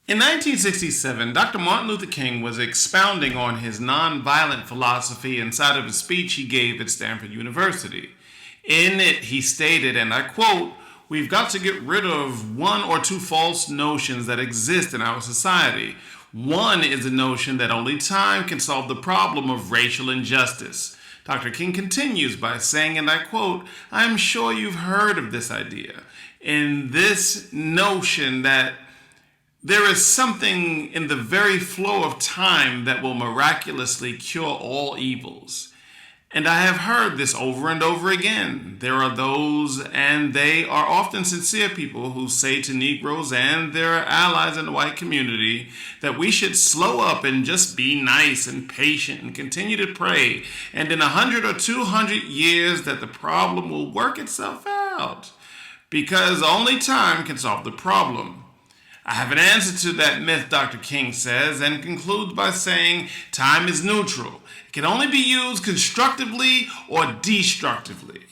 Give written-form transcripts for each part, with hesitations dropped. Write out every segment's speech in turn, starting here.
In 1967, Dr. Martin Luther King was expounding on his nonviolent philosophy inside of a speech he gave at Stanford University. In it, he stated, and I quote, "We've got to get rid of one or two false notions that exist in our society. One is the notion that only time can solve the problem of racial injustice." Dr. King continues by saying, and I quote, "I'm sure you've heard of this idea, in this notion that there is something in the very flow of time that will miraculously cure all evils. And I have heard this over and over again. There are those, and they are often sincere people, who say to Negroes and their allies in the white community that we should slow up and just be nice and patient and continue to pray. And in 100 or 200 years that the problem will work itself out, because only time can solve the problem. I have an answer to that myth," Dr. King says, and concludes by saying time is neutral. It can only be used constructively or destructively.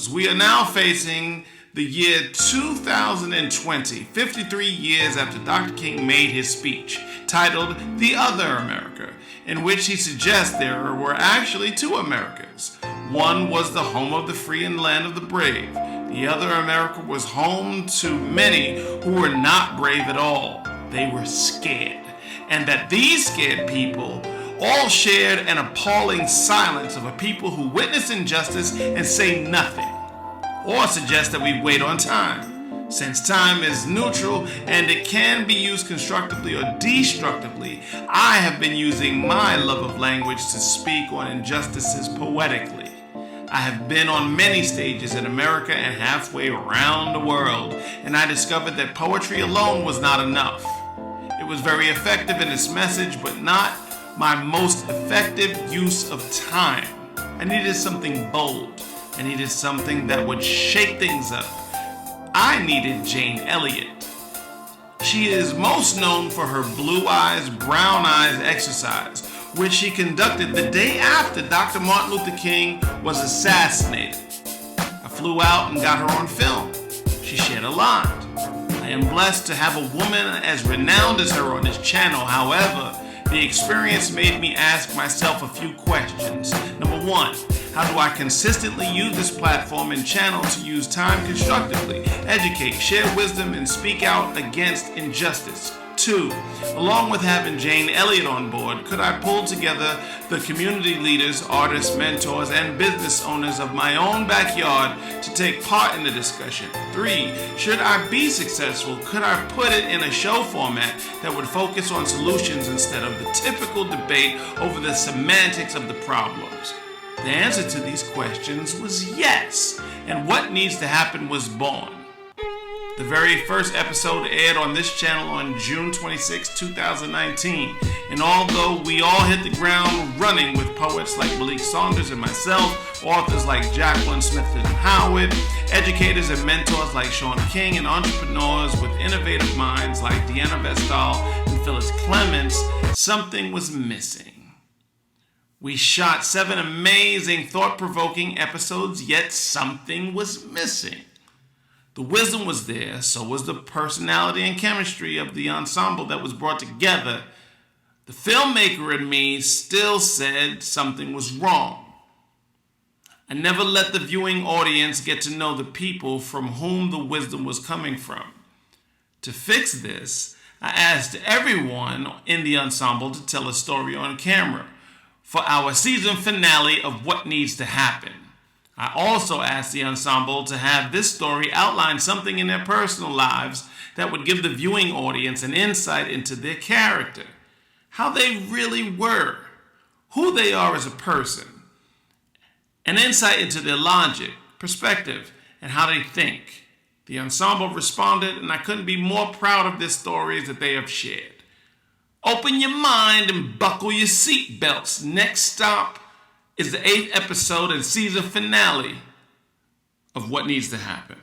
We are now facing the year 2020, 53 years after Dr. King made his speech, titled "The Other America," in which he suggests there were actually two Americas. One was the home of the free and land of the brave. The other America was home to many who were not brave at all. They were scared. And that these scared people all shared an appalling silence of a people who witness injustice and say nothing, or suggest that we wait on time. Since time is neutral and it can be used constructively or destructively, I have been using my love of language to speak on injustices poetically. I have been on many stages in America and halfway around the world, and I discovered that poetry alone was not enough. It was very effective in its message, but not my most effective use of time. I needed something bold. I needed something that would shake things up. I needed Jane Elliott. She is most known for her Blue Eyes, Brown Eyes exercise, which she conducted the day after Dr. Martin Luther King was assassinated. I flew out and got her on film. She shared a lot. I am blessed to have a woman as renowned as her on this channel. However, the experience made me ask myself a few questions. Number one, how do I consistently use this platform and channel to use time constructively, educate, share wisdom, and speak out against injustice? Two, along with having Jane Elliott on board, could I pull together the community leaders, artists, mentors, and business owners of my own backyard to take part in the discussion? Three, should I be successful, could I put it in a show format that would focus on solutions instead of the typical debate over the semantics of the problems? The answer to these questions was yes, and What Needs to Happen was born. The very first episode aired on this channel on June 26, 2019. And although we all hit the ground running with poets like Malik Saunders and myself, authors like Jacqueline Smith and Howard, educators and mentors like Sean King, and entrepreneurs with innovative minds like Deanna Vestal and Phyllis Clements, something was missing. We shot 7 amazing, thought-provoking episodes, yet something was missing. The wisdom was there, so was the personality and chemistry of the ensemble that was brought together. The filmmaker in me still said something was wrong. I never let the viewing audience get to know the people from whom the wisdom was coming from. To fix this, I asked everyone in the ensemble to tell a story on camera for our season finale of What Needs to Happen. I also asked the ensemble to have this story outline something in their personal lives that would give the viewing audience an insight into their character, how they really were, who they are as a person, an insight into their logic, perspective, and how they think. The ensemble responded, and I couldn't be more proud of their stories that they have shared. Open your mind and buckle your seatbelts. Next stop is the 8th episode and season finale of What Needs to Happen.